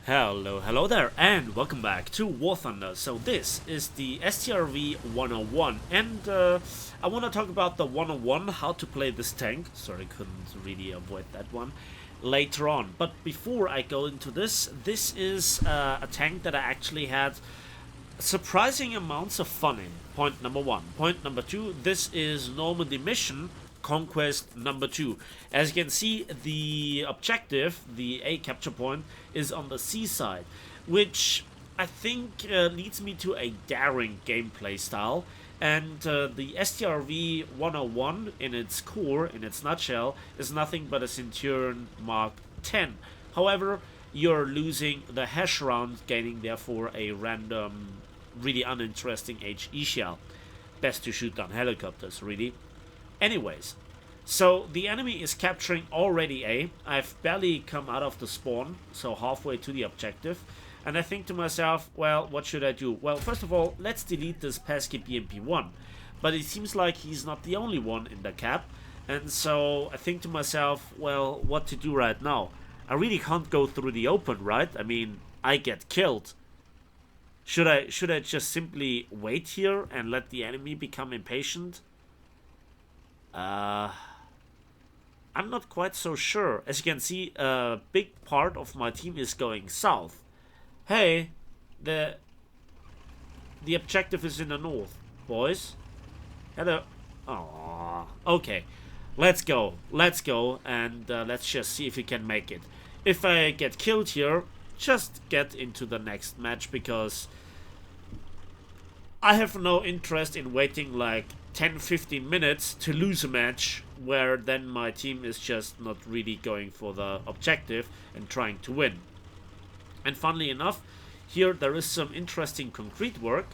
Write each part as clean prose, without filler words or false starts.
Hello there, and welcome back to War Thunder. So this is the Strv 101, and I want to talk about the 101, how to play this tank. Sorry, couldn't really avoid that one later on. But before I go into this is a tank that I actually had surprising amounts of fun in. Point number one. Point number two, this is Normandy mission. Conquest number 2. As you can see, the objective, the A capture point, is on the seaside, which I think leads me to a daring gameplay style. And the STRV 101 in its core, in its nutshell, is nothing but a Centurion Mark 10. However, you're losing the hash round, gaining therefore a random, really uninteresting HE shell. Best to shoot down helicopters, really. Anyways, so the enemy is capturing already A. I've barely come out of the spawn, so halfway to the objective. And I think to myself, well, what should I do? Well, first of all, let's delete this pesky BMP-1. But it seems like he's not the only one in the cap. And so I think to myself, well, what to do right now? I really can't go through the open, right? I mean, I get killed. Should I just simply wait here and let the enemy become impatient? I'm not quite so sure. As you can see, a big part of my team is going south. Hey, the objective is in the north, boys. Hello. Aww. Okay, let's go, and let's just see if we can make it. If I get killed here, just get into the next match, because I have no interest in waiting like 10-15 minutes to lose a match where then my team is just not really going for the objective and trying to win. And funnily enough, here there is some interesting concrete work,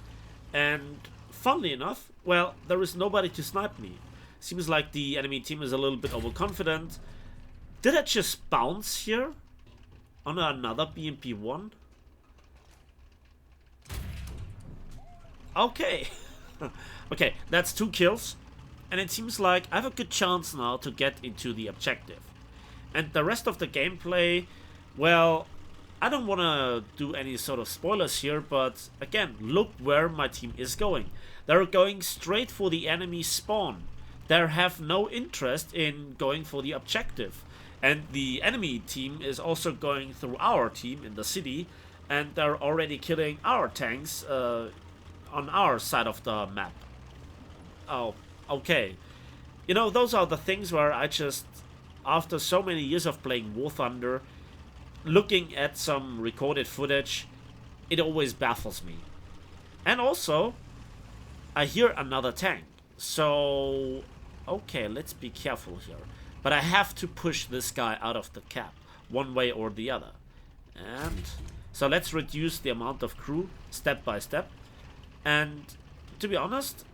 and funnily enough, well, there is nobody to snipe me. Seems like the enemy team is a little bit overconfident. Did I just bounce here on another BMP-1? Okay. Okay, that's 2 kills, and it seems like I have a good chance now to get into the objective. And the rest of the gameplay, well, I don't want to do any sort of spoilers here, but again, look where my team is going. They're going straight for the enemy spawn. They have no interest in going for the objective. And the enemy team is also going through our team in the city, and they're already killing our tanks on our side of the map. Oh, okay. You know, those are the things where I just, after so many years of playing War Thunder, looking at some recorded footage, it always baffles me. And also, I hear another tank. So, okay, let's be careful here. But I have to push this guy out of the cap, one way or the other. And so let's reduce the amount of crew step by step. And to be honest,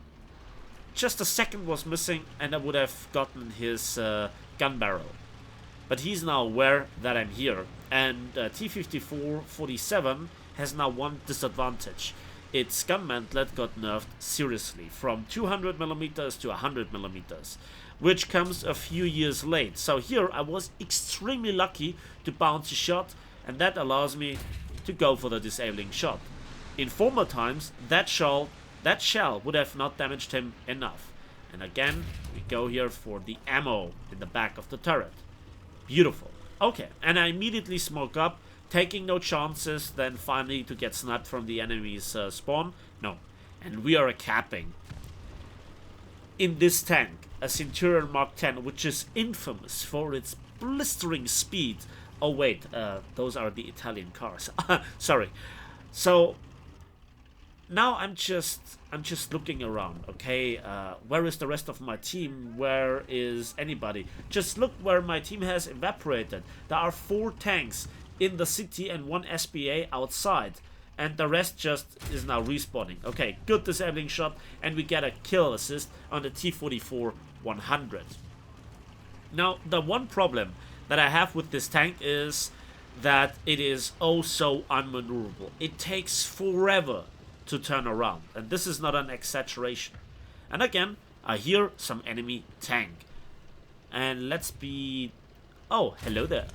just a second was missing and I would have gotten his gun barrel. But he's now aware that I'm here. And T-54-47 has now one disadvantage. Its gun mantlet got nerfed seriously, from 200mm to 100mm, which comes a few years late. So here I was extremely lucky to bounce a shot, and that allows me to go for the disabling shot. In former times, that shell would have not damaged him enough. And again, we go here for the ammo in the back of the turret. Beautiful. Okay, and I immediately smoke up, taking no chances, then finally to get sniped from the enemy's spawn. No, and we are capping. In this tank, a Centurion Mark 10, which is infamous for its blistering speed. Oh wait, those are the Italian cars. Sorry. So now I'm just looking around, okay? Where is the rest of my team? Where is anybody? Just look where my team has evaporated. There are 4 tanks in the city and 1 SPA outside. And the rest just is now respawning. Okay, good disabling shot, and we get a kill assist on the T-44-100. Now, the one problem that I have with this tank is that it is oh so unmaneuverable. It takes forever to turn around, and this is not an exaggeration. And again, I hear some enemy tank, and let's be... oh, hello there.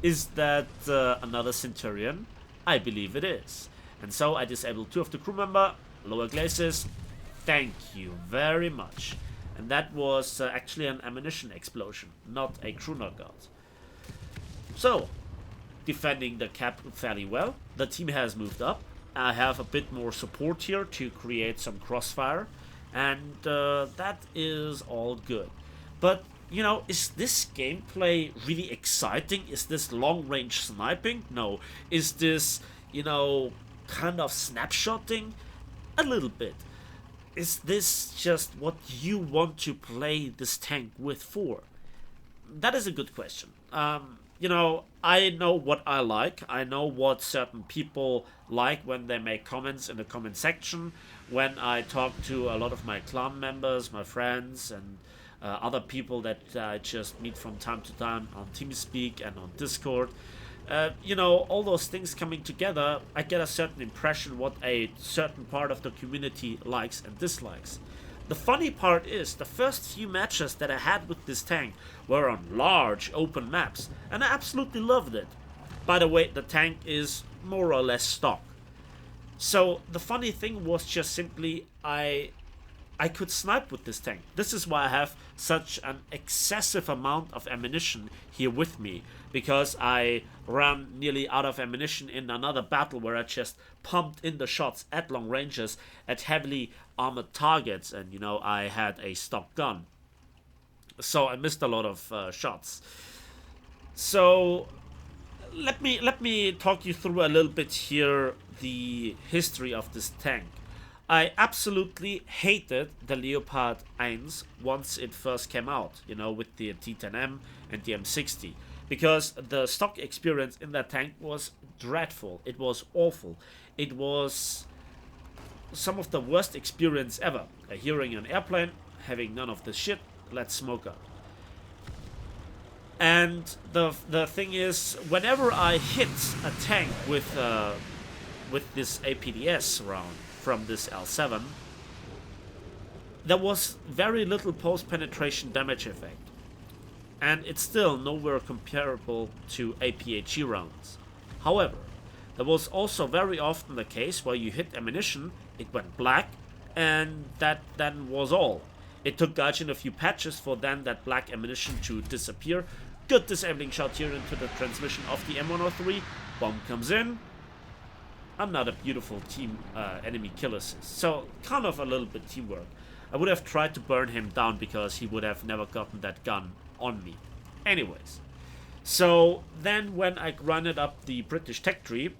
Is that another Centurion? I believe it is. And so I disabled 2 of the crew member, lower glacis. Thank you very much. And that was actually an ammunition explosion, not a crew knockout. So, defending the cap fairly well. The team has moved up. I have a bit more support here to create some crossfire. And that is all good. But, you know, is this gameplay really exciting? Is this long-range sniping? No. Is this, you know, kind of snapshotting? A little bit. Is this just what you want to play this tank with for? That is a good question. You know, I know what I like. I know what certain people like when they make comments in the comment section. When I talk to a lot of my clan members, my friends, and other people that I just meet from time to time on TeamSpeak and on Discord. You know, all those things coming together, I get a certain impression what a certain part of the community likes and dislikes. The funny part is, the first few matches that I had with this tank were on large open maps, and I absolutely loved it. By the way, the tank is more or less stock. So the funny thing was just simply I could snipe with this tank. This is why I have such an excessive amount of ammunition here with me, because I ran nearly out of ammunition in another battle where I just pumped in the shots at long ranges at heavily armored targets, and you know, I had a stock gun. So I missed a lot of shots. So let me talk you through a little bit here the history of this tank. I absolutely hated the Leopard 1 once it first came out, you know, with the T10M and the M60, because the stock experience in that tank was dreadful. It was awful. It was some of the worst experience ever. Hearing an airplane, having none of this shit, let's smoke up. And the thing is, whenever I hit a tank with this APDS round from this L7, there was very little post-penetration damage effect. And it's still nowhere comparable to APHE rounds. However, there was also very often the case where you hit ammunition, it went black, and that then was all. It took Gaijin a few patches for then that black ammunition to disappear. Good disabling shot here into the transmission of the M103. Bomb comes in. Another beautiful team enemy kill assist. So kind of a little bit teamwork. I would have tried to burn him down because he would have never gotten that gun on me. Anyways. So then when I grinded up the British tech tree,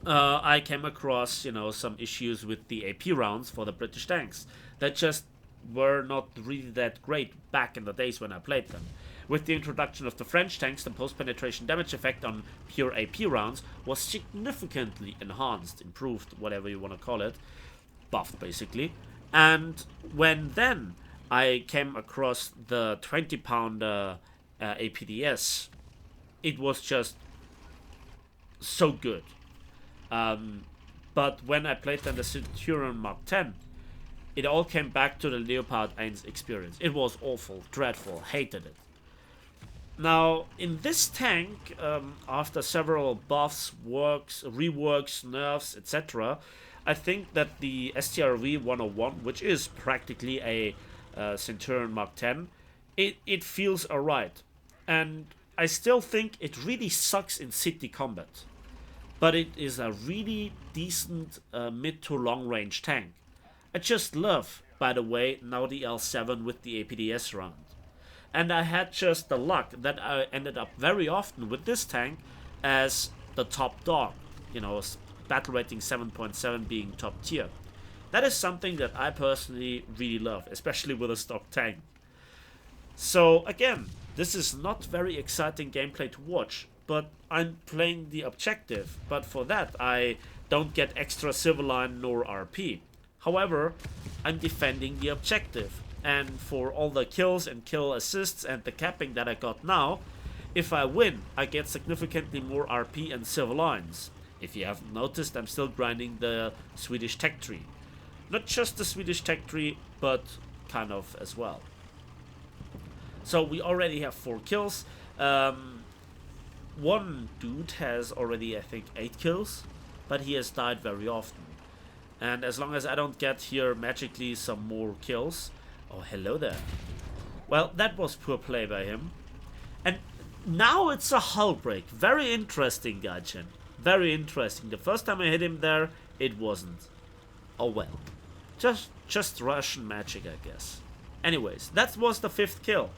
I came across, you know, some issues with the AP rounds for the British tanks that just were not really that great back in the days when I played them. With the introduction of the French tanks, the post-penetration damage effect on pure AP rounds was significantly enhanced, improved, whatever you want to call it, buffed basically. And when then I came across the 20-pounder APDS, it was just so good. But when I played then the Centurion Mark 10, it all came back to the Leopard 1 experience. It was awful, dreadful, hated it. Now, in this tank, after several buffs, reworks, nerfs, etc., I think that the STRV 101, which is practically a Centurion Mark 10, it feels alright. And I still think it really sucks in city combat. But it is a really decent mid to long range tank. I just love, by the way, now the L7 with the APDS round. And I had just the luck that I ended up very often with this tank as the top dog. You know, battle rating 7.7 being top tier. That is something that I personally really love, especially with a stock tank. So again, this is not very exciting gameplay to watch, but I'm playing the objective. But for that, I don't get extra civil line nor RP. However, I'm defending the objective. And for all the kills and kill assists and the capping that I got now, if I win, I get significantly more RP and civil lines. If you haven't noticed, I'm still grinding the Swedish tech tree. Not just the Swedish tech tree, but kind of as well. So we already have 4 kills. one dude has already, I think, 8 kills, but he has died very often. And as long as I don't get here magically some more kills... Oh, hello there. Well, that was poor play by him. And now it's a hull break. Very interesting, Gaijin. Very interesting. The first time I hit him there, it wasn't. Oh well. Just Russian magic, I guess. Anyways, that was the 5th kill.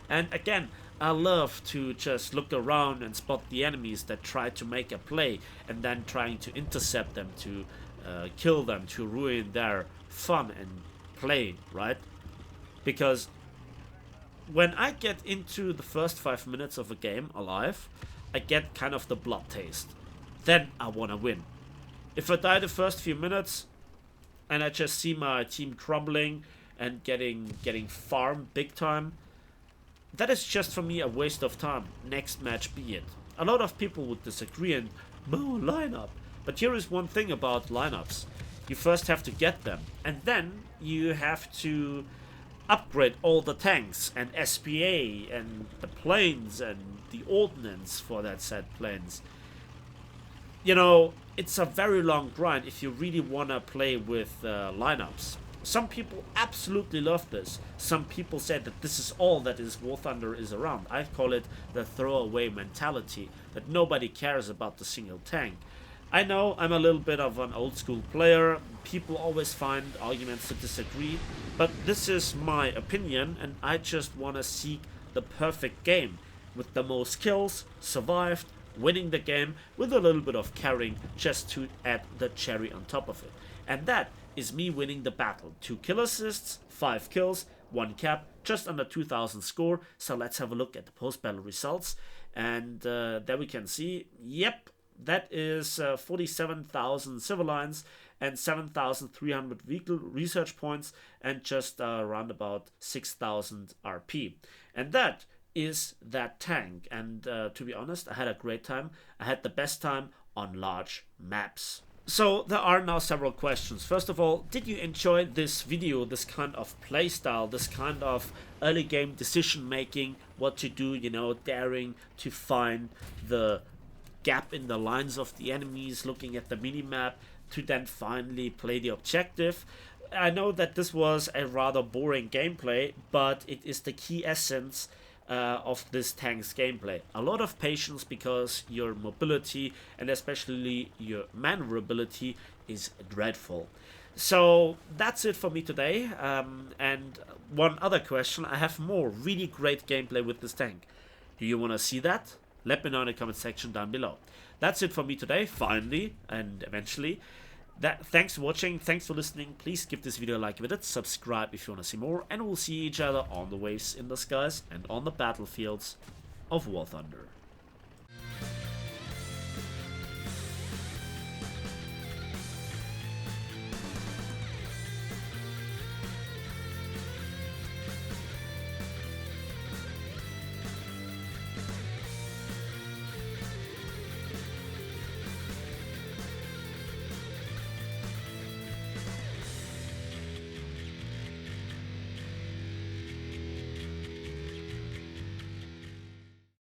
And again, I love to just look around and spot the enemies that try to make a play and then trying to intercept them, to kill them, to ruin their fun and play, right? Because when I get into the first 5 minutes of a game alive, I get kind of the blood taste. Then I want to win. If I die the first few minutes and I just see my team crumbling and getting farmed big time, that is just for me a waste of time. Next match be it. A lot of people would disagree and boo lineup. But here is one thing about lineups. You first have to get them, and then you have to upgrade all the tanks and SPA and the planes and the ordnance for that said planes. You know, it's a very long grind if you really want to play with lineups. Some people absolutely love this. Some people said that this is all that is War Thunder is around. I call it the throwaway mentality, that nobody cares about the single tank. I know I'm a little bit of an old school player. People always find arguments to disagree, but this is my opinion, and I just want to seek the perfect game with the most kills, survived, winning the game with a little bit of carrying just to add the cherry on top of it. And that is me winning the battle. 2 kill assists, 5 kills, 1 cap, just under 2000 score. So let's have a look at the post-battle results. And there we can see, yep, that is 47,000 civil lines and 7,300 vehicle research points and just around about 6,000 RP. And that is that tank. And to be honest, I had a great time. I had the best time on large maps. So there are now several questions. First of all, did you enjoy this video, this kind of playstyle, this kind of early game decision making, what to do, you know, daring to find the gap in the lines of the enemies, looking at the minimap to then finally play the objective? I know that this was a rather boring gameplay, but it is the key essence of this tank's gameplay. A lot of patience, because your mobility and especially your maneuverability is dreadful. So that's it for me today. And one other question, I have more really great gameplay with this tank. Do you want to see that? Let me know in the comment section down below. That's it for me today, finally and eventually. Thanks for watching, thanks for listening. Please give this video a like with it, subscribe if you want to see more, and we'll see each other on the waves in the skies and on the battlefields of War Thunder.